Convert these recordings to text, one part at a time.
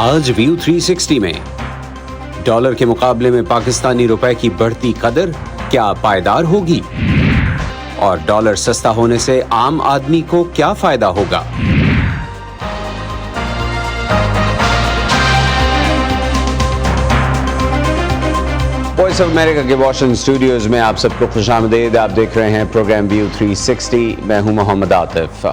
आज व्यू 360 में डॉलर के मुकाबले में पाकिस्तानी रुपए की बढ़ती कदर क्या पायदार होगी और डॉलर सस्ता होने से आम आदमी को क्या फायदा होगा। वॉइस ऑफ अमेरिका के वॉशिंगटन स्टूडियोज में आप सबको खुशामदीद। आप देख रहे हैं प्रोग्राम व्यू 360। मैं हूं मोहम्मद आतिफ।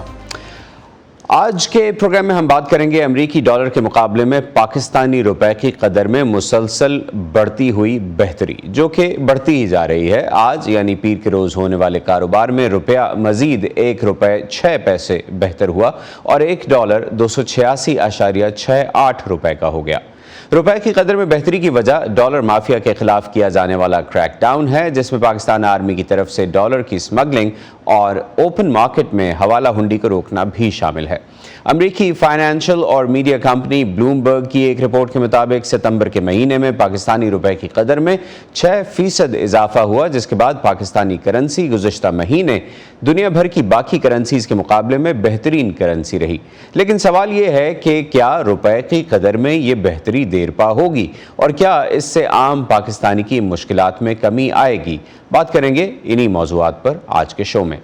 आज के प्रोग्राम में हम बात करेंगे अमरीकी डॉलर के मुकाबले में पाकिस्तानी रुपए की कदर में मुसलसल बढ़ती हुई बेहतरी, जो कि बढ़ती ही जा रही है। आज यानी पीर के रोज़ होने वाले कारोबार में रुपया मजीद ₹1.06 बेहतर हुआ और $1 286.68 रुपए का हो गया। रुपए की कदर में बेहतरी की वजह डॉलर माफिया के खिलाफ किया जाने वाला क्रैकडाउन है, जिसमें पाकिस्तान आर्मी की तरफ से डॉलर की स्मगलिंग और ओपन मार्केट में हवाला हुंडी को रोकना भी शामिल है। अमरीकी फाइनेंशियल और मीडिया कंपनी ब्लूमबर्ग की एक रिपोर्ट के मुताबिक सितंबर के महीने में पाकिस्तानी रुपए की कदर में 6% इजाफा हुआ, जिसके बाद पाकिस्तानी करेंसी गुज़श्ता महीने दुनिया भर की बाकी करेंसीज के मुकाबले में बेहतरीन करेंसी रही। लेकिन सवाल ये है कि क्या रुपए की कदर में ये बेहतरी देरपा होगी और क्या इससे आम पाकिस्तानी की मुश्किलात में कमी आएगी। बात करेंगे इन्हीं मौज़ूआत पर आज के शो में।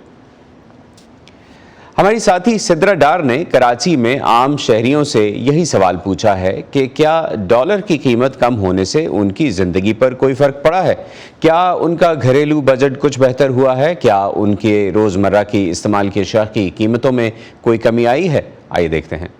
हमारी साथी सिद्रा डार ने कराची में आम शहरियों से यही सवाल पूछा है कि क्या डॉलर की कीमत कम होने से उनकी ज़िंदगी पर कोई फ़र्क पड़ा है, क्या उनका घरेलू बजट कुछ बेहतर हुआ है, क्या उनके रोज़मर्रा की इस्तेमाल की अशिया की कीमतों में कोई कमी आई है। आइए देखते हैं।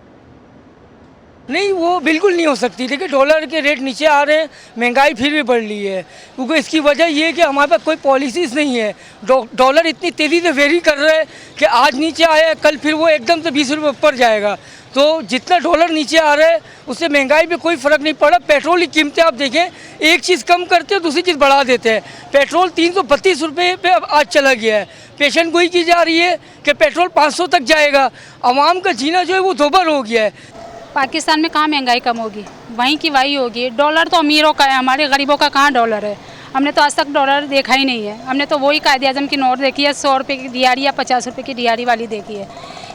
नहीं, वो बिल्कुल नहीं हो सकती। देखिए, डॉलर के रेट नीचे आ रहे हैं, महंगाई फिर भी बढ़ रही है, क्योंकि इसकी वजह ये है कि हमारे पास कोई पॉलिसीज़ नहीं है। डॉलर इतनी तेज़ी से वेरी कर रहा है कि आज नीचे आया, कल फिर वो एकदम से 20 रुपये ऊपर जाएगा। तो जितना डॉलर नीचे आ रहा है उससे महंगाई पे कोई फ़र्क नहीं पड़ा। पेट्रोल की कीमतें आप देखें, एक चीज़ कम करते हैं दूसरी चीज़ बढ़ा देते हैं। पेट्रोल 332 रुपये पे अब आज चला गया है। पेशन गोई की जा रही है कि पेट्रोल 500 तक जाएगा। आवाम का जीना जो है वो दोबर हो गया है। पाकिस्तान में कहाँ महंगाई कम होगी, वहीं की वही होगी। डॉलर तो अमीरों का है, हमारे गरीबों का कहाँ डॉलर है। हमने तो आज तक डॉलर देखा ही नहीं है। हमने तो वही कायदे आज़म की नोट देखी है, 100 रुपये की दिहाड़ी या 50 रुपये की दिहाड़ी वाली देखी है।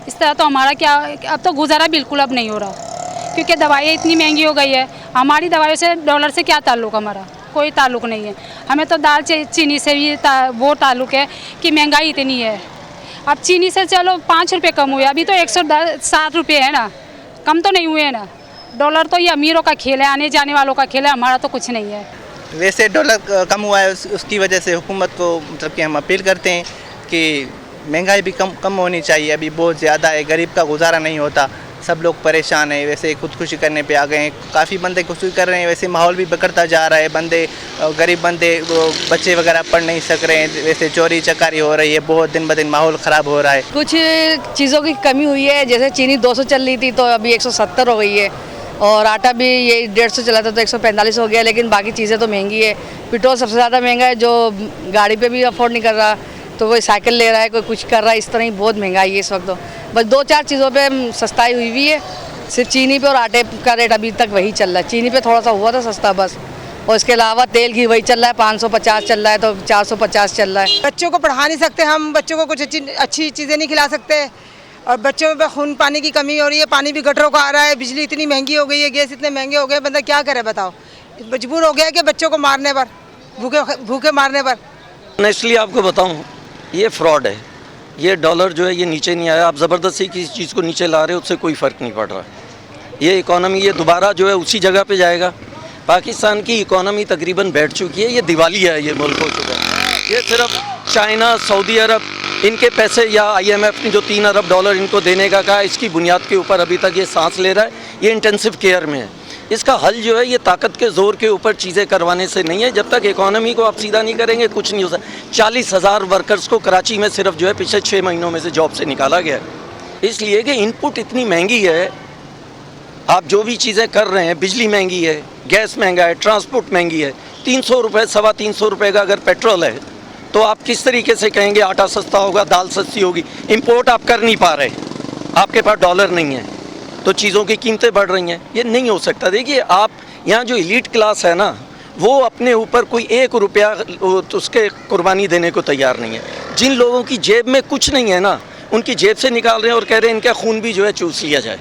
इस तरह तो हमारा क्या, अब तो गुजारा बिल्कुल अब नहीं हो रहा, क्योंकि दवाइयाँ इतनी महंगी हो गई है। हमारी दवाइयों से डॉलर से क्या ताल्लुक़, हमारा कोई ताल्लुक़ नहीं है। हमें तो दाल चीनी से भी वो ताल्लुक़ है कि महंगाई इतनी है। अब चीनी से चलो 5 रुपये कम हुए, अभी तो 160 रुपये है ना, कम तो नहीं हुए हैं ना। डॉलर तो ये अमीरों का खेल है, आने जाने वालों का खेल है, हमारा तो कुछ नहीं है। वैसे डॉलर कम हुआ है, उसकी वजह से हुकूमत को मतलब कि हम अपील करते हैं कि महंगाई भी कम होनी चाहिए। अभी बहुत ज़्यादा है, गरीब का गुजारा नहीं होता, सब लोग परेशान हैं। वैसे खुदकुशी करने पे आ गए हैं, काफ़ी बंदे खुदकुशी कर रहे हैं। वैसे माहौल भी बिगड़ता जा रहा है, गरीब बंदे वो बच्चे वगैरह पढ़ नहीं सक रहे हैं। वैसे चोरी चकारी हो रही है, बहुत दिन ब दिन माहौल ख़राब हो रहा है। कुछ चीज़ों की कमी हुई है, जैसे चीनी 200 चल रही थी तो अभी 170 हो गई है, और आटा भी ये 150 चला था तो 145 हो गया। लेकिन बाकी चीज़ें तो महंगी है। पेट्रोल सबसे ज़्यादा महंगा है, जो गाड़ी पे भी अफोर्ड नहीं कर रहा तो कोई साइकिल ले रहा है, कोई कुछ कर रहा है। इस तरह ही बहुत महंगाई है इस वक्त। तो बस 2-4 चीज़ों पे सस्ताई हुई है, सिर्फ चीनी पे और आटे का रेट अभी तक वही चल रहा है। चीनी पे थोड़ा सा हुआ था सस्ता बस, और इसके अलावा तेल घी वही चल रहा है, 550 चल रहा है तो 450 चल रहा है। बच्चों को पढ़ा नहीं सकते हम, बच्चों को कुछ अच्छी चीज़ें नहीं खिला सकते, और बच्चों में खून पानी की कमी हो रही है, पानी भी गटरों का आ रहा है, बिजली इतनी महंगी हो गई है, गैस इतने महंगे हो गए, बंदा क्या करे बताओ। मजबूर हो गया है कि बच्चों को मारने पर, भूखे मारने पर। नेचुरली आपको बताऊं, ये फ्रॉड है। ये डॉलर जो है ये नीचे नहीं आया, आप ज़बरदस्ती किसी चीज़ को नीचे ला रहे हो, उससे कोई फ़र्क नहीं पड़ रहा। ये इकॉनमी ये दोबारा जो है उसी जगह पे जाएगा। पाकिस्तान की इकॉनमी तकरीबन बैठ चुकी है, ये दिवालिया है, ये मुल्क हो चुका है। ये सिर्फ चाइना, सऊदी अरब, इनके पैसे या IMF ने जो $3 अरब इनको देने का कहा, इसकी बुनियाद के ऊपर अभी तक ये सांस ले रहा है। ये इंटेंसिव केयर में है। इसका हल जो है ये ताकत के ज़ोर के ऊपर चीज़ें करवाने से नहीं है। जब तक इकॉनमी को आप सीधा नहीं करेंगे कुछ नहीं हो सकता। 40,000 वर्कर्स को कराची में सिर्फ जो है पिछले 6 महीनों में से जॉब से निकाला गया है, इसलिए कि इनपुट इतनी महंगी है। आप जो भी चीज़ें कर रहे हैं, बिजली महंगी है, गैस महंगा है, ट्रांसपोर्ट महंगी है। 300 रुपये, 325 रुपये का अगर पेट्रोल है तो आप किस तरीके से कहेंगे आटा सस्ता होगा, दाल सस्ती होगी। इंपोर्ट आप कर नहीं पा रहे, आपके पास डॉलर नहीं है, तो चीज़ों की कीमतें बढ़ रही हैं। ये नहीं हो सकता। देखिए, आप यहाँ जो एलीट क्लास है ना, वो अपने ऊपर कोई 1 रुपया उसके कुर्बानी देने को तैयार नहीं है। जिन लोगों की जेब में कुछ नहीं है ना, उनकी जेब से निकाल रहे हैं और कह रहे हैं इनका खून भी जो है चूस लिया जाए।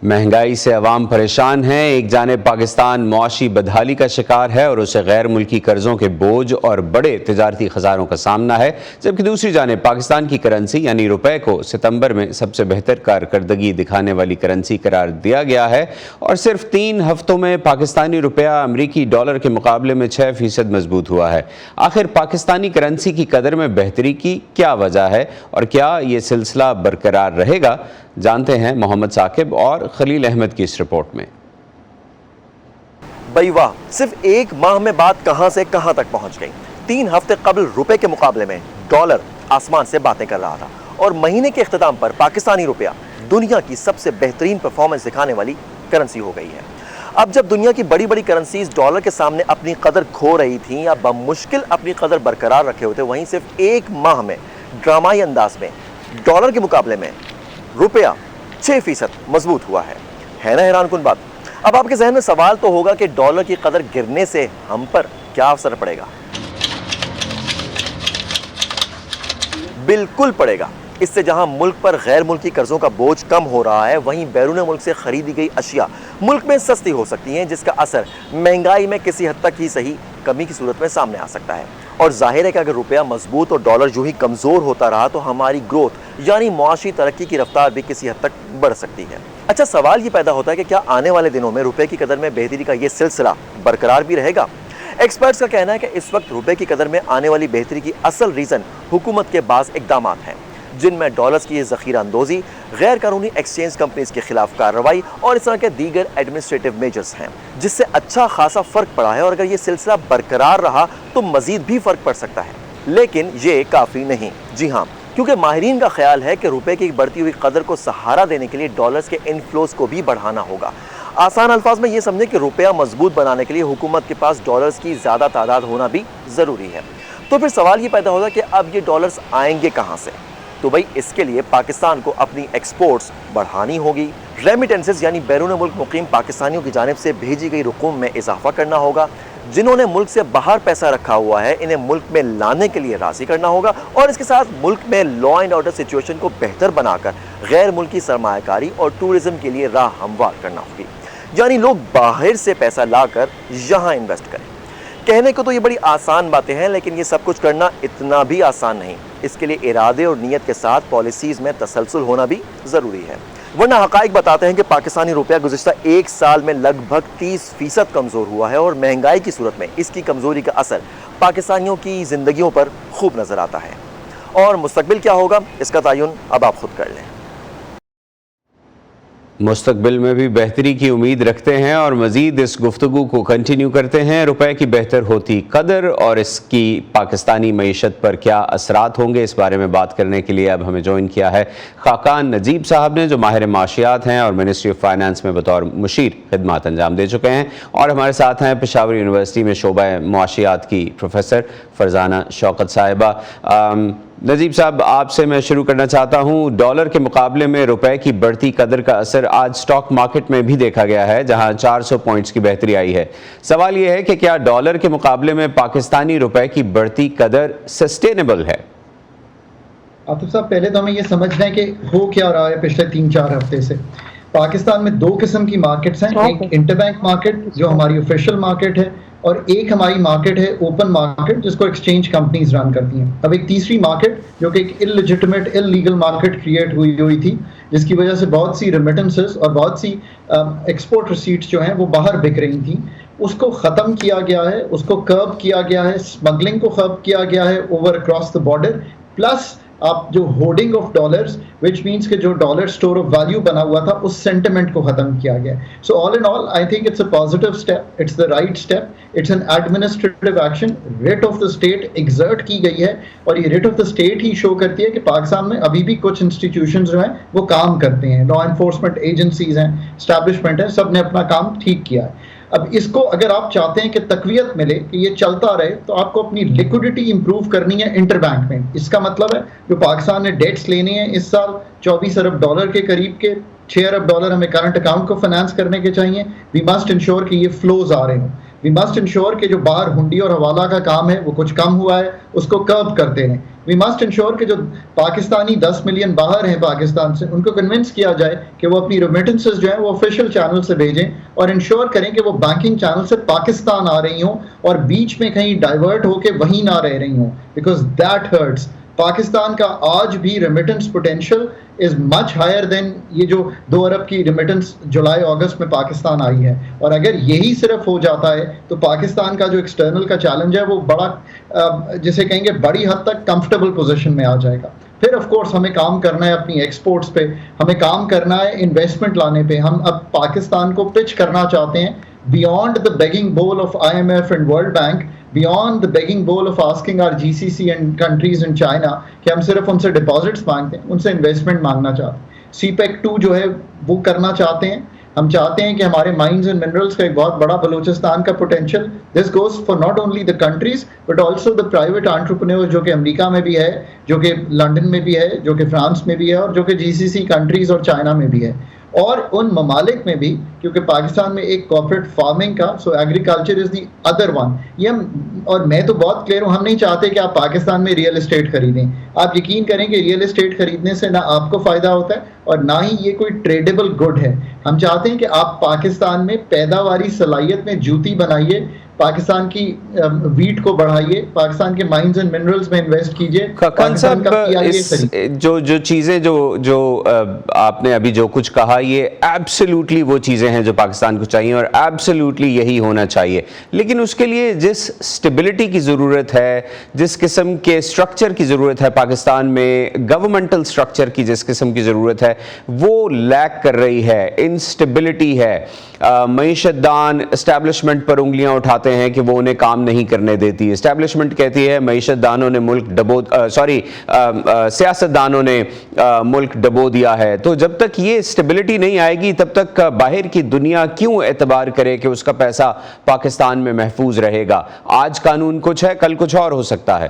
महंगाई से अवाम परेशान हैं। एक जानिब पाकिस्तान मुआशी बदहाली का शिकार है और उसे गैर मुल्की कर्जों के बोझ और बड़े तिजारती खसारों का सामना है, जबकि दूसरी जानिब पाकिस्तान की करेंसी यानी रुपए को सितंबर में सबसे बेहतर कारकर्दगी दिखाने वाली करेंसी करार दिया गया है और सिर्फ 3 हफ्तों में पाकिस्तानी रुपया अमरीकी डॉलर के मुकाबले में 6% मजबूत हुआ है। आखिर पाकिस्तानी करेंसी की कदर में बेहतरी की क्या वजह है और क्या ये सिलसिला बरकरार रहेगा, जानते हैं मोहम्मद साकिब और खलील अहमद की इस रिपोर्ट में। भाई वाह, सिर्फ एक माह में बात कहां से कहां तक पहुंच गई। 3 हफ्ते कबल रुपए के मुकाबले में डॉलर आसमान से बातें कर रहा था और महीने के इख्तिताम पर पाकिस्तानी रुपया दुनिया की सबसे बेहतरीन परफॉर्मेंस दिखाने वाली करेंसी हो गई है। अब जब दुनिया की बड़ी बड़ी करेंसीज डॉलर के सामने अपनी कदर खो रही थी या बमुश्किल अपनी कदर बरकरार रखे होते, वहीं सिर्फ एक माह में ड्रामाई अंदाज में डॉलर के मुकाबले में रुपया 6% मजबूत हुआ है ना हैरानकुन बात। अब आपके जहन में सवाल तो होगा कि डॉलर की कदर गिरने से हम पर क्या असर पड़ेगा। बिल्कुल पड़ेगा। इससे जहां मुल्क पर गैर मुल्की कर्जों का बोझ कम हो रहा है, वहीं बैरून मुल्क से खरीदी गई अशिया मुल्क में सस्ती हो सकती हैं, जिसका असर महंगाई में किसी हद तक ही सही कमी की सूरत में सामने आ सकता है। और जाहिर है कि अगर रुपया मजबूत और डॉलर यूं ही कमज़ोर होता रहा तो हमारी ग्रोथ यानी मुआशी तरक्की की रफ्तार भी किसी हद तक बढ़ सकती है। अच्छा, सवाल ये पैदा होता है कि क्या आने वाले दिनों में रुपए की कदर में बेहतरी का ये सिलसिला बरकरार भी रहेगा। एक्सपर्ट्स का कहना है कि इस वक्त रुपए की कदर में आने वाली बेहतरी की असल रीज़न हुकूमत के बाज़ इक़दामात हैं, जिनमें डॉलर्स की ज़ख़ीरा अंदोज़ी, गैर कानूनी एक्सचेंज कंपनीज के खिलाफ कार्रवाई और इस तरह के दीगर एडमिनिस्ट्रेटिव मेजर्स हैं, जिससे अच्छा खासा फ़र्क पड़ा है और अगर ये सिलसिला बरकरार रहा तो मज़ीद भी फ़र्क पड़ सकता है। लेकिन ये काफ़ी नहीं। जी हाँ, क्योंकि माहिरीन का ख्याल है कि रुपए की बढ़ती हुई कदर को सहारा देने के लिए डॉलर्स के इनफ्लोज को भी बढ़ाना होगा। आसान अल्फाज में ये समझें कि रुपया मजबूत बनाने के लिए हुकूमत के पास डॉलर्स की ज़्यादा तादाद होना भी ज़रूरी है। तो फिर सवाल ये पैदा होगा कि अब ये डॉलर्स आएंगे कहाँ से। तो भाई इसके लिए पाकिस्तान को अपनी एक्सपोर्ट्स बढ़ानी होगी, रेमिटेंसेस यानी बैरून मुल्क मुकीम पाकिस्तानियों की जानिब से भेजी गई रकूम में इजाफा करना होगा, जिन्होंने मुल्क से बाहर पैसा रखा हुआ है इन्हें मुल्क में लाने के लिए राज़ी करना होगा और इसके साथ मुल्क में लॉ एंड ऑर्डर सिचुएशन को बेहतर बनाकर गैर मुल्की सरमायाकारी और टूरिज़म के लिए राह हमवार करना होगी, यानी लोग बाहर से पैसा लाकर यहाँ इन्वेस्ट करें। कहने को तो ये बड़ी आसान बातें हैं, लेकिन ये सब कुछ करना इतना भी आसान नहीं। इसके लिए इरादे और नीयत के साथ पॉलिसीज़ में तसलसल होना भी ज़रूरी है, वरना हक़ाइक़ बताते हैं कि पाकिस्तानी रुपया गुज़िश्ता 1 साल में लगभग 30% कमज़ोर हुआ है और महंगाई की सूरत में इसकी कमज़ोरी का असर पाकिस्तानियों की ज़िंदगियों पर खूब नज़र आता है। और मुस्तक़बिल क्या होगा इसका तयन अब आप खुद कर लें। मुस्तकबिल में भी बेहतरी की उम्मीद रखते हैं और मज़ीद इस गुफ्तगू को कंटिन्यू करते हैं। रुपए की बेहतर होती कदर और इसकी पाकिस्तानी मईशत पर क्या असरात होंगे, इस बारे में बात करने के लिए अब हमें ज्वाइन किया है खाकान नजीब साहब ने, जो माहिर माशियात हैं और मिनिस्ट्री ऑफ फाइनेंस में बतौर मुशीर खिदमत अंजाम दे चुके हैं। और हमारे साथ हैं पेशावर यूनिवर्सिटी में शोबा मुआशियात की प्रोफेसर फरजाना शौकत साहिबा। नजीब साहब, आपसे मैं शुरू करना चाहता हूं। डॉलर के मुकाबले में रुपए की बढ़ती कदर का असर आज स्टॉक मार्केट में भी देखा गया है, जहां 400 पॉइंट्स की बेहतरी आई है। सवाल यह है कि क्या डॉलर के मुकाबले में पाकिस्तानी रुपए की बढ़ती कदर सस्टेनेबल है? आतिफ साहब, पहले तो हमें ये समझना है कि हो क्या रहा है पिछले 3-4 हफ्ते से। पाकिस्तान में 2 किस्म की मार्केट्स हैं, एक इंटरबैंक मार्केट जो हमारी ऑफिशियल मार्केट है और एक हमारी मार्केट है ओपन मार्केट जिसको एक्सचेंज कंपनीज रन करती हैं। अब एक तीसरी मार्केट जो कि एक इललिजिटिमेट इलीगल मार्केट क्रिएट हुई थी, जिसकी वजह से बहुत सी रेमिटेंसेस और बहुत सी एक्सपोर्ट रिसीट्स जो हैं वो बाहर बिक रही थी, उसको ख़त्म किया गया है, उसको कर्ब किया गया है, स्मगलिंग को कर्ब किया गया है over across the border. Plus आप जो hoarding of dollars which means कि जो डॉलर स्टोर ऑफ वैल्यू बना हुआ था उस सेंटिमेंट को ख़त्म किया गया। So all in all I think it's a positive step, it's the right step, it's an administrative action. Writ of the state exert की गई है और ये writ of the state he show करती है कि पाकिस्तान में अभी भी कुछ इंस्टीट्यूशंस जो हैं वो काम करते हैं, लॉ एनफोर्समेंट एजेंसीज हैं, इस्टेब्लिशमेंट है, सब ने अपना काम ठीक किया है। अब इसको अगर आप चाहते हैं कि तकवीत मिले, कि ये चलता रहे, तो आपको अपनी लिक्विडिटी इंप्रूव करनी है इंटरबैंक में। इसका मतलब है जो पाकिस्तान ने डेट्स लेने हैं इस साल 24 अरब डॉलर के करीब के, 6 अरब डॉलर हमें करंट अकाउंट को फाइनेंस करने के चाहिए। वी मस्ट इंश्योर कि ये फ्लोज आ रहे हों। وی مسٹ انشور کہ جو باہر ہنڈی اور حوالہ کا کام ہے وہ کچھ کم ہوا ہے, اس کو کرب کرتے ہیں. وی مسٹ انشور کہ جو پاکستانی 10 ملین باہر ہیں پاکستان سے, ان کو کنونس کیا جائے کہ وہ اپنی ریمیٹنسز جو ہیں وہ آفیشیل چینل سے بھیجیں, اور انشور کریں کہ وہ بینکنگ چینل سے پاکستان آ رہی ہوں اور بیچ میں کہیں ڈائیورٹ ہو کے وہیں نہ رہ رہی ہوں, بیکاز دیٹ ہرٹس. پاکستان کا آج بھی remittance potential is much higher than یہ جو 2 ارب کی ریمیٹنس جولائی اگست میں پاکستان آئی ہے. اور اگر یہی صرف ہو جاتا ہے تو پاکستان کا جو ایکسٹرنل کا چیلنج ہے وہ بڑا جسے کہیں گے بڑی حد تک کمفرٹیبل پوزیشن میں آ جائے گا. پھر آف کورس ہمیں کام کرنا ہے اپنی ایکسپورٹس پہ, ہمیں کام کرنا ہے انویسٹمنٹ لانے پہ. ہم اب پاکستان کو پچ کرنا چاہتے ہیں بیانڈ دا بیگنگ بول of IMF and world bank, beyond the begging bowl of asking our GCC and countries in China کہ ہم صرف ان سے ڈپازٹس مانگتے ہیں, ان سے انویسٹمنٹ مانگنا چاہتے ہیں. CPEC 2 جو ہے وہ کرنا چاہتے ہیں. ہم چاہتے ہیں کہ ہمارے مائنز اینڈ منرلس کا ایک بہت بڑا بلوچستان کا potential, this goes for not only the countries but also the private entrepreneur جو کہ امریکہ میں بھی ہے, جو کہ لنڈن میں بھی ہے, جو کہ فرانس میں بھی ہے, اور جو کہ GCC کنٹریز اور چائنا میں بھی ہے, اور ان ممالک میں بھی, کیونکہ پاکستان میں ایک کارپوریٹ فارمنگ کا, so agriculture is the other one. یہ ہم, اور میں تو بہت کلیئر ہوں, ہم نہیں چاہتے کہ آپ پاکستان میں ریئل اسٹیٹ خریدیں. آپ یقین کریں کہ ریئل اسٹیٹ خریدنے سے نہ آپ کو فائدہ ہوتا ہے اور نہ ہی یہ کوئی ٹریڈیبل گڈ ہے. ہم چاہتے ہیں کہ آپ پاکستان میں پیداواری صلاحیت میں جوتی بنائیے, پاکستان کی ویٹ کو بڑھائیے, پاکستان کے مائنز اینڈ منرلز میں انویسٹ کیجئے. جو چیزیں جو آپ نے ابھی جو کچھ کہا, یہ ایبسلیوٹلی وہ چیزیں ہیں جو پاکستان کو چاہیے اور ایبسلیوٹلی یہی ہونا چاہیے. لیکن اس کے لیے جس اسٹیبلٹی کی ضرورت ہے, جس قسم کے اسٹرکچر کی ضرورت ہے پاکستان میں, گورنمنٹل اسٹرکچر کی جس قسم کی ضرورت ہے, وہ لیک کر رہی ہے. انسٹیبلٹی ہے. معیشت دان اسٹیبلشمنٹ پر انگلیاں اٹھاتے ہیں کہ وہ انہیں کام نہیں کرنے دیتی. اسٹیبلشمنٹ کہتی ہے معیشت دانوں نے ملک سیاست دانوں نے ملک ڈبو دیا ہے. تو جب تک یہ اسٹیبلٹی نہیں آئے گی تب تک باہر کی دنیا کیوں اعتبار کرے کہ اس کا پیسہ پاکستان میں محفوظ رہے گا. آج قانون کچھ ہے, کل کچھ اور ہو سکتا ہے.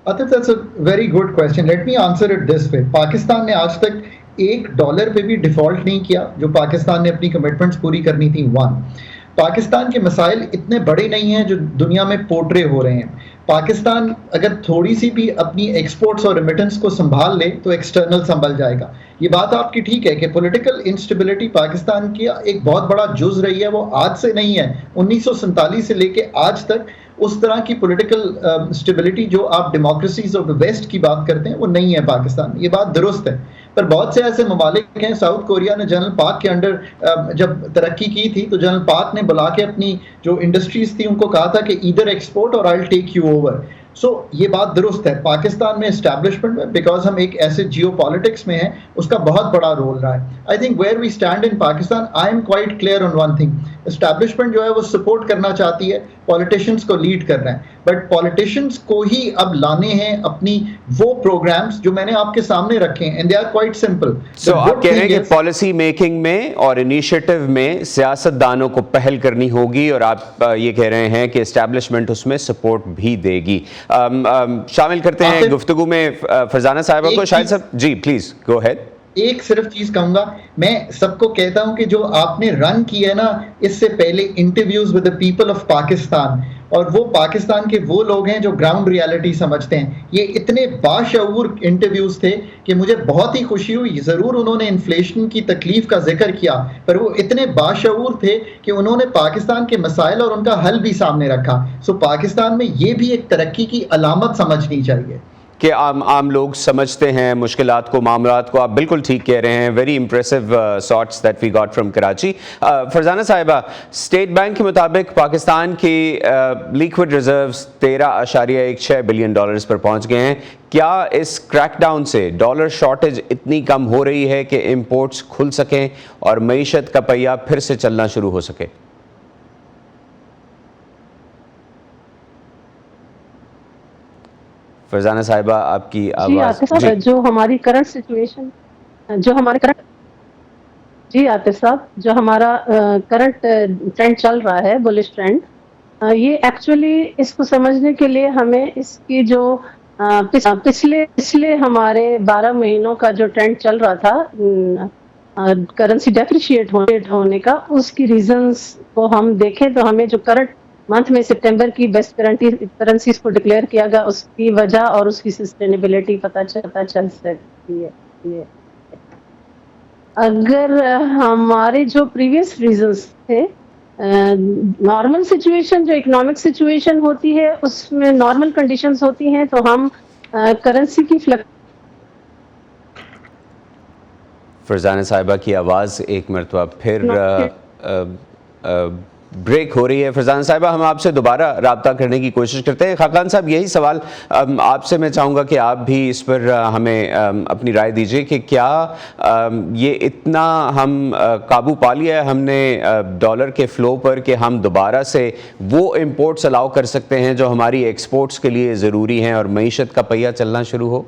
Atif, that's a very good question. Let me answer it this way. Pakistan نے آج تک $1 پہ بھی ڈیفالٹ نہیں کیا جو پاکستان نے اپنی کمٹمنٹس پوری کرنی تھی. پاکستان کے مسائل اتنے بڑے نہیں ہیں جو دنیا میں پورٹرے ہو رہے ہیں. پاکستان اگر تھوڑی سی بھی اپنی ایکسپورٹس اور ریمیٹنس کو سنبھال لے تو ایکسٹرنل سنبھل جائے گا. یہ بات آپ کی ٹھیک ہے کہ پولیٹیکل انسٹیبلٹی پاکستان کی ایک بہت بڑا جز رہی ہے. وہ آج سے نہیں ہے, 1947 سے لے کے آج تک اس طرح کی پولیٹیکل اسٹیبلٹی جو آپ ڈیموکریسیز آف ویسٹ کی بات کرتے ہیں وہ نہیں ہے پاکستان میں. یہ بات درست ہے, پر بہت سے ایسے ممالک ہیں. ساؤتھ کوریا نے جنرل پاک کے انڈر جب ترقی کی تھی تو جنرل پاک نے بلا کے اپنی جو انڈسٹریز تھی ان کو کہا تھا کہ ایدر ایکسپورٹ اور آئی ٹیک یو اوور. سو یہ بات درست ہے. پاکستان میں اسٹیبلشمنٹ میں, بیکاز ہم ایک ایسے جیو پالیٹکس میں ہیں, اس کا بہت بڑا رول رہا ہے. I think where we stand in Pakistan, I am quite clear on one thing. Establishment جو ہے وہ سپورٹ کرنا چاہتی ہے, پالیٹیشنس کو لیڈ کر رہے ہیں, بٹ پالیٹیشنس کو ہی اب لانے ہیں اپنی وہ پروگرامز جو میں نے آپ کے سامنے رکھے ہیں, and they are quite simple. So آپ کہہ رہے ہیں کہ پالیسی میکنگ میں اور انیشیٹو میں سیاست دانوں کو پہل کرنی ہوگی, اور آپ یہ کہہ رہے ہیں کہ اسٹیبلشمنٹ اس میں سپورٹ بھی دے گی. شامل کرتے ہیں گفتگو میں فرزانہ صاحبہ کو. شاہد صاحب جی پلیز گو ہیڈ. ایک صرف چیز کہوں گا, میں سب کو کہتا ہوں کہ جو آپ نے رن کیا ہے نا اس سے پہلے interviews with the people of Pakistan, اور وہ پاکستان کے وہ لوگ ہیں جو گراؤنڈ ریالٹی سمجھتے ہیں, یہ اتنے باشعور انٹرویوز تھے کہ مجھے بہت ہی خوشی ہوئی. ضرور انہوں نے انفلیشن کی تکلیف کا ذکر کیا, پر وہ اتنے باشعور تھے کہ انہوں نے پاکستان کے مسائل اور ان کا حل بھی سامنے رکھا. سو پاکستان میں یہ بھی ایک ترقی کی علامت سمجھنی چاہیے کہ عام لوگ سمجھتے ہیں مشکلات کو, معاملات کو. آپ بالکل ٹھیک کہہ رہے ہیں. Very impressive SOTs that we got from Karachi. Farzana صاحبہ, اسٹیٹ بینک کے مطابق پاکستان کی لیکوڈ ریزروز $13.16 بلین پر پہنچ گئے ہیں. کیا اس کریک ڈاؤن سے ڈالر شارٹیج اتنی کم ہو رہی ہے کہ امپورٹس کھل سکیں اور معیشت کا پہیہ پھر سے چلنا شروع ہو سکے؟ فرزانہ صاحبہ آپ کی آواز. جو ہماری کرنٹ سچویشن, عاطف صاحب, جو ہمارا کرنٹ ٹرینڈ چل رہا ہے, بولش ٹرینڈ, یہ ایکچولی اس کو سمجھنے کے لیے ہمیں اس کی جو پچھلے ہمارے 12 مہینوں کا جو ٹرینڈ چل رہا تھا करेंसी डेप्रिशिएट होने का, उसकी रीजंस को हम देखें तो हमें जो करंट मंथ में सितंबर की बेस्ट करेंसीज को डिक्लेयर किया गया उसकी वजह और उसकी सस्टेनेबिलिटी पता चल सकती है। अगर हमारे जो प्रीवियस रीजंस थे, नॉर्मल सिचुएशन जो इकोनॉमिक सिचुएशन होती है उसमें नॉर्मल कंडीशंस होती हैं तो हम करेंसी की फरजाना साहिबा की आवाज़ एक मरतबा फिर ब्रेक हो रही है। फरजाना साहिबा, हम आपसे दोबारा रब्ता करने की कोशिश करते हैं। खाकान साहब, यही सवाल आपसे मैं चाहूँगा कि आप भी इस पर हमें अपनी राय दीजिए कि क्या ये इतना हम काबू पा लिया है हमने डॉलर के फ़्लो पर कि हम दोबारा से वो इम्पोर्ट्स अलाउ कर सकते हैं जो हमारी एक्सपोर्ट्स के लिए ज़रूरी हैं और मईशत का पहिया चलना शुरू हो?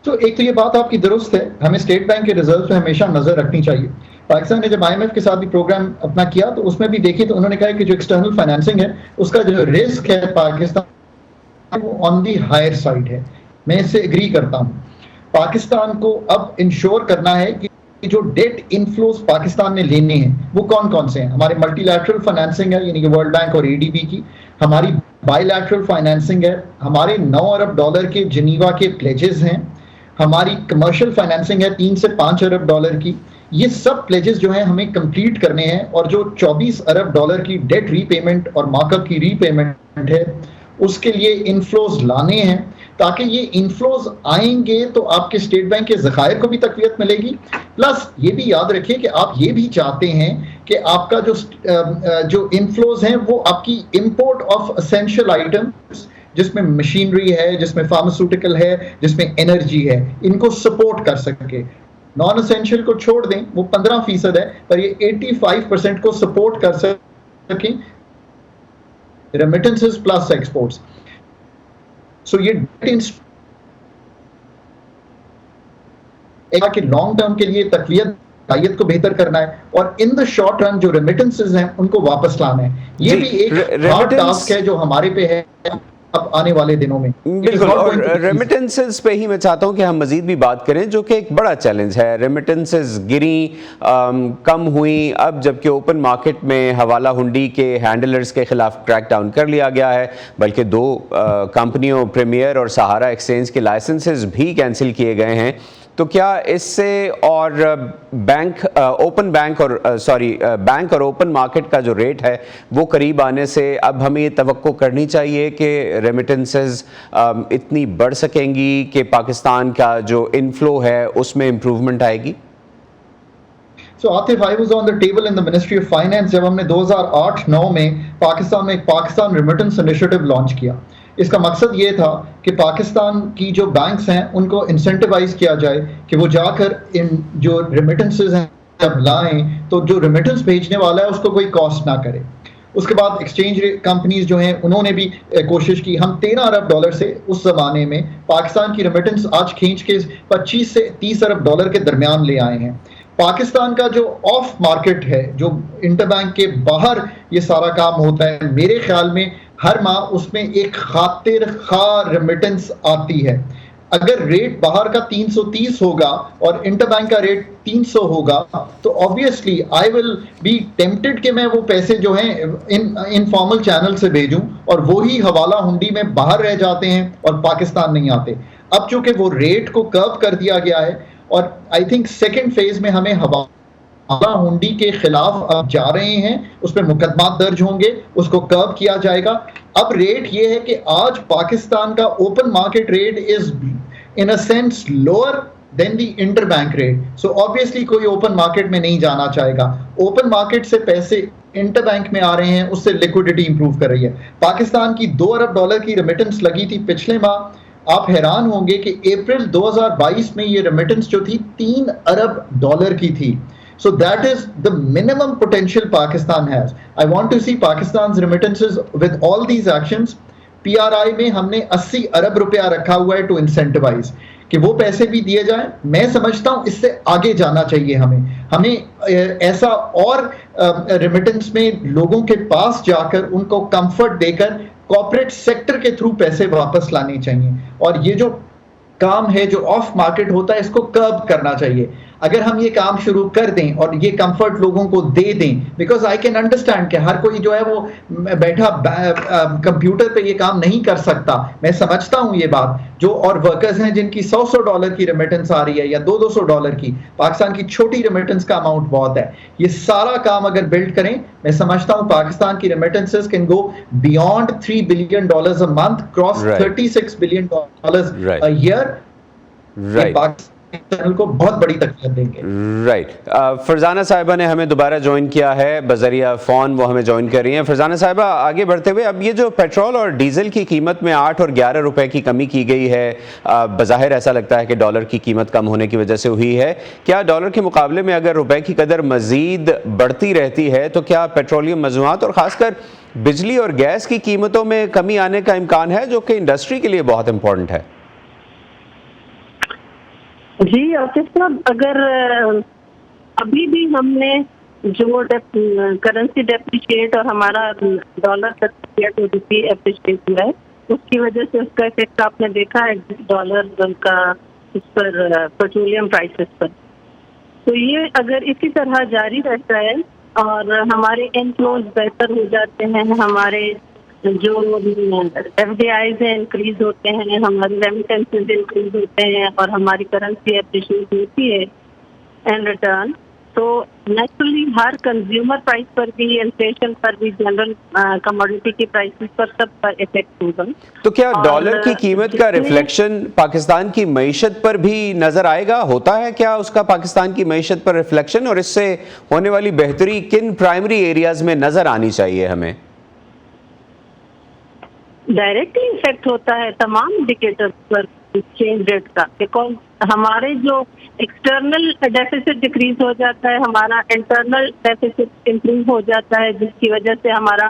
तो एक तो ये बात आपकी दुरुस्त है, हमें स्टेट बैंक के रिजर्व पे हमेशा नजर रखनी चाहिए। पाकिस्तान ने जब IMF के साथ भी प्रोग्राम अपना किया तो उसमें भी देखिए तो उन्होंने कहा कि जो एक्सटर्नल फाइनेंसिंग है उसका जो रिस्क है पाकिस्तान वो ऑन दी हायर साइड है। मैं इससे एग्री करता हूँ। पाकिस्तान को अब इंश्योर करना है कि जो डेट इनफ्लोस पाकिस्तान ने लेने हैं वो कौन कौन से हैं। हमारे मल्टीलैटरल फाइनेंसिंग है, यानी कि वर्ल्ड बैंक और ADB की, हमारी बायलैटरल फाइनेंसिंग है, हमारे 9 अरब डॉलर के जिनीवा के प्लेजेस हैं, हमारी कमर्शियल फाइनेंसिंग है 3 से 5 अरब डॉलर की। ये सब प्लेजेस जो हैं हमें कंप्लीट करने हैं और जो 24 अरब डॉलर की डेट रीपेमेंट और मार्कअप की रीपेमेंट है उसके लिए इनफ्लोज लाने हैं, ताकि ये इनफ्लोज आएंगे तो आपके स्टेट बैंक के ज़खायर को भी तक़वियत मिलेगी। प्लस ये भी याद रखिए कि आप ये भी चाहते हैं कि आपका जो इनफ्लोज हैं वो आपकी इंपोर्ट ऑफ एसेंशियल आइटम्स, जिसमें मशीनरी है, जिसमें फार्मास्यूटिकल है, जिसमें एनर्जी है, इनको सपोर्ट कर सके। नॉन एसेंशियल को छोड़ दें, वो 15% है, पर ये 85% को सपोर्ट कर सकें, रेमिटेंसेस प्लस एक्सपोर्ट्स। सो ये कि लॉन्ग टर्म के लिए तकवियत को बेहतर करना है और इन द शॉर्ट रन जो रेमिटेंसेस हैं उनको वापस लाना है। ये भी एक हार्ड टास्क है जो हमारे पे है अब आने वाले दिनों में। बिल्कुल, और रेमिटेंसेस पे ही मैं चाहता हूं कि हम मजीद भी बात करें, जो कि एक बड़ा चैलेंज है। रेमिटेंसेस गिरी, कम हुई, अब जबकि ओपन मार्केट में हवाला हुंडी के हैंडलर्स के खिलाफ क्रैक डाउन कर लिया गया है, बल्कि 2 कंपनियों प्रीमियर और सहारा एक्सचेंज के लाइसेंसेस भी कैंसिल किए गए हैं। तो क्या इससे और बैंक और ओपन मार्केट का जो रेट है वो करीब आने से अब हमें ये तवक्को करनी चाहिए कि रेमिटेंसेस इतनी बढ़ सकेंगी कि पाकिस्तान का जो इनफ्लो है उसमें इम्प्रूवमेंट आएगी? So Atif, I was on the table in the Ministry of Finance जब हमने 2008-9 में पाकिस्तान में एक पाकिस्तान रेमिटेंस इनिशिएटिव लॉन्च किया। इसका मकसद ये था कि पाकिस्तान की जो बैंक्स हैं उनको इंसेंटिवाइज किया जाए कि वो जाकर इन जो रेमिटेंसेस हैं जब लाएं तो जो रेमिटेंस भेजने वाला है उसको कोई कॉस्ट ना करे। उसके बाद एक्सचेंज कंपनीज जो हैं उन्होंने भी कोशिश की। हम 13 अरब डॉलर से उस ज़माने में पाकिस्तान की रेमिटेंस आज खींच के 25 से 30 अरब डॉलर के दरमियान ले आए हैं। पाकिस्तान का जो ऑफ मार्केट है, जो इंटरबैंक के बाहर ये सारा काम होता है, मेरे ख्याल में हर माह उसमें एक खातिर खा रेमिटेंस आती है। अगर रेट बाहर का 330 होगा और इंटरबैंक का रेट 300 होगा तो obviously I will be tempted कि मैं वो पैसे जो हैं इनफॉर्मल चैनल से भेजूं और वही हवाला हुंडी में बाहर रह जाते हैं और पाकिस्तान नहीं आते। अब चूंकि वो रेट को कर्व कर दिया गया है और आई थिंक सेकेंड फेज में हमें हवाला हुंडी के खिलाफ अब जा रहे हैं, उस पर मुकदमा दर्ज होंगे, उसको कर्व किया जाएगा। अब रेट ये है कि आज पाकिस्तान का open market rate is in a sense lower than the interbank rate. So obviously कोई ओपन मार्केट में नहीं जाना चाहेगा। ओपन मार्केट से पैसे इंटरबैंक में आ रहे हैं, उससे लिक्विडिटी इंप्रूव कर रही है। पाकिस्तान की 2 अरब डॉलर की रेमिटेंस लगी थी पिछले माह। आप हैरान होंगे कि अप्रैल 2022 में ये रेमिटेंस जो थी 3 अरब डॉलर की थी। So that is the minimum potential Pakistan has. I want to see Pakistan's remittances with all these actions. PRI में हमने 80 अरब रुपया रखा हुआ है to incentivize कि वो पैसे भी दिए जाएं। मैं समझता हूँ इससे आगे जाना चाहिए हमें ऐसा और रेमिटेंस में लोगों के पास जाकर उनको कंफर्ट देकर कॉर्पोरेट सेक्टर के थ्रू पैसे वापस लाने चाहिए। और ये जो काम है जो ऑफ मार्केट होता है, इसको कर्ब करना चाहिए. अगर हम ये काम शुरू कर दें और ये कंफर्ट लोगों को दे दें, बिकॉज आई कैन अंडरस्टैंड कि हर कोई जो है वो बैठा कंप्यूटर पे ये काम नहीं कर सकता, मैं समझता हूँ ये बात. जो और वर्कर्स हैं जिनकी $100 की रेमिटेंस आ रही है या $200 की, पाकिस्तान की छोटी रेमिटेंस का अमाउंट बहुत है. ये सारा काम अगर बिल्ड करें, मैं समझता हूँ पाकिस्तान की remittances can go beyond $3 billion a month, cross $36 billion a year. Channel को बहुत बड़ी तकलीफ देंगे. राइट. फरजाना साहिबा ने हमें दोबारा ज्वाइन किया है बजरिया फ़ोन, वो हमें ज्वाइन कर रही हैं. फरजाना साहिबा, आगे बढ़ते हुए, अब ये जो पेट्रोल और डीजल की कीमत में 8 और 11 रुपए की कमी की गई है, बज़ाहिर ऐसा लगता है कि डॉलर की कीमत कम होने की वजह से हुई है. क्या डॉलर के मुकाबले में अगर रुपए की कदर मज़ीद बढ़ती रहती है तो क्या पेट्रोलियम मज़ूआत और ख़ासकर बिजली और गैस की कीमतों में कमी आने का इम्कान है, जो कि इंडस्ट्री के लिए बहुत इंपॉर्टेंट है? जी आसिफ साहब, अगर अभी भी हमने जो करेंसी डेप्रिशिएट और हमारा डॉलर एप्रिशिएट हुआ है, उसकी वजह से उसका इफेक्ट आपने देखा है डॉलर का इस पर, पेट्रोलियम प्राइसेस पर. तो ये अगर इसी तरह जारी रहता है और हमारे इनफ्लोज बेहतर हो जाते हैं, हमारे जो FDIs इंक्रीज होते हैं, हमारे रेमिटेंसेस इंक्रीज होते हैं और हमारी करेंसी एप्रिशिएट होती है इन रिटर्न, तो नेचुरली हर कंज्यूमर प्राइस पर भी, इन्फ्लेशन पर भी, जनरल कमोडिटी की प्राइसेस पर, सब पर इफेक्ट होगा. तो क्या डॉलर की कीमत का रिफ्लेक्शन पाकिस्तान की मईशत पर भी नजर आएगा? होता है क्या उसका पाकिस्तान की मईशत पर रिफ्लेक्शन, और इससे होने वाली बेहतरी किन प्राइमरी एरियाज में नजर आनी चाहिए हमें? डायरेक्टली इफेक्ट होता है तमाम इंडिकेटर्स पर एक्सचेंज रेट का, बिकॉज हमारे जो एक्सटर्नल डेफिसिट डिक्रीज हो जाता है, हमारा इंटरनल डेफिसिट इंप्रूव हो जाता है, जिसकी वजह से हमारा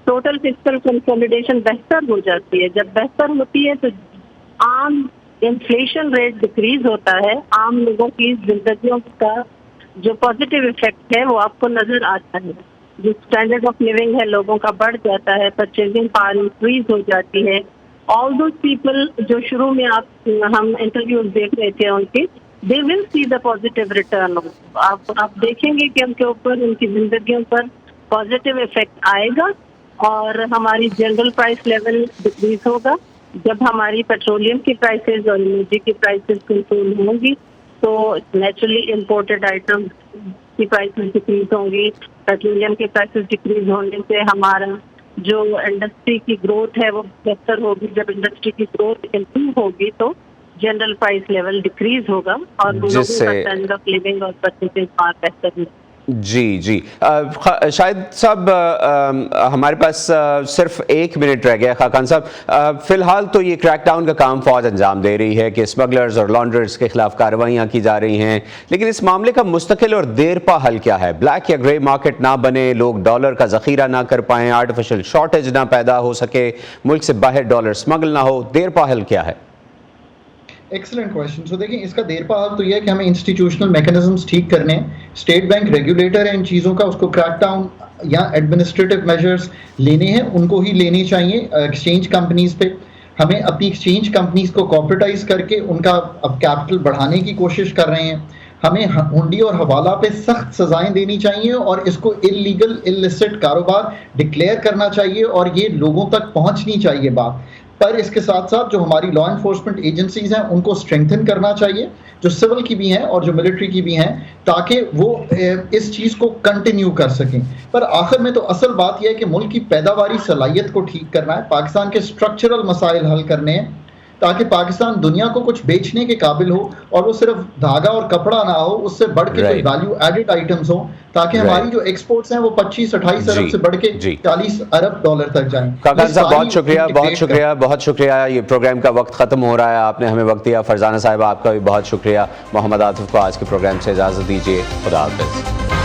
टोटल फिस्कल कंसोलिडेशन बेहतर हो जाती है. जब बेहतर होती है तो आम इन्फ्लेशन रेट डिक्रीज होता है, आम लोगों की जिंदगियों का जो पॉजिटिव इफेक्ट है वो आपको नजर आता है. जो स्टैंडर्ड ऑफ लिविंग है लोगों का बढ़ जाता है, परचेजिंग पावर इंक्रीज हो जाती है. ऑल दोज पीपल जो शुरू में हम इंटरव्यूज देख रहे थे उनके, they will see the positive return. आप देखेंगे कि उनके ऊपर, उनकी जिंदगियों पर पॉजिटिव इफेक्ट आएगा और हमारी जनरल प्राइस लेवल डिक्रीज होगा. जब हमारी पेट्रोलियम की प्राइसेस और एनर्जी की प्राइसेस कंट्रोल होंगी तो नेचुरली इम्पोर्टेड आइटम्स की प्राइसेस डिक्रीज होंगी. पेट्रोलियम के प्राइसेस डिक्रीज होने से हमारा जो इंडस्ट्री की ग्रोथ है वो बेहतर होगी. जब इंडस्ट्री की ग्रोथ इम्प्रूव होगी तो जनरल प्राइस लेवल डिक्रीज होगा और लोगों का स्टैंडर्ड ऑफ लिविंग और परचेजिंग पावर बेहतर होगी. जी जी. शायद साहब हमारे पास सिर्फ 1 मिनट रह गया. खाकान साहब, फिलहाल तो ये क्रैकडाउन का काम फौज अंजाम दे रही है कि स्मगलर्स और लॉन्डर्स के खिलाफ कार्रवाइयाँ की जा रही हैं, लेकिन इस मामले का मुस्तकिल और देरपा हल क्या है? ब्लैक या ग्रे मार्केट ना बने, लोग डॉलर का ज़ख़ीरा ना कर पाएँ, आर्टिफिशियल शॉर्टेज ना पैदा हो सके, मुल्क से बाहर डॉलर स्मगल ना हो, देरपा हल क्या है? Excellent question. सो देखिए, इसका देरपा हल तो ये है कि हमें इंस्टीट्यूशनल मैकेनिज्म्स ठीक करने हैं. स्टेट बैंक रेगुलेटर है इन चीज़ों का, उसको क्रैकडाउन या एडमिनिस्ट्रेटिव मेजर्स लेने हैं, उनको ही लेने चाहिए. एक्सचेंज कंपनीज पे हमें अपनी एक्सचेंज कंपनीज को कॉर्पोरेटाइज करके उनका अब कैपिटल बढ़ाने की कोशिश कर रहे हैं. हमें हुंडी और हवाला पे सख्त सजाएं देनी चाहिए और इसको इलीगल इलिसिट कारोबार डिक्लेयर करना चाहिए और ये लोगों तक पहुंचनी चाहिए बात. पर इसके साथ साथ जो हमारी लॉ एनफोर्समेंट एजेंसीज हैं उनको स्ट्रेंथन करना चाहिए, जो सिविल की भी हैं और जो मिलिट्री की भी हैं, ताकि वो इस चीज़ को कंटिन्यू कर सकें. पर आखिर में तो असल बात यह है कि मुल्क की पैदावारी सलाहियत को ठीक करना है, पाकिस्तान के स्ट्रक्चरल मसाइल हल करने हैं, ताकि पाकिस्तान दुनिया को कुछ बेचने के काबिल हो और वो सिर्फ धागा और कपड़ा ना हो, उससे बढ़ के कोई वैल्यू एडेड आइटम्स हो, ताकि हमारी जो एक्सपोर्ट्स हैं वो 25-28 अरब से बढ़ के 40 अरब डॉलर तक जाएं. खाकान साहब, बहुत शुक्रिया. ये प्रोग्राम का वक्त ख़त्म हो रहा है, आपने हमें वक्त दिया. फरजाना साहिबा, आपका भी बहुत शुक्रिया. मोहम्मद आतिफ को आज के प्रोग्राम से इजाज़त दीजिए. खुदा हाफ़िज़.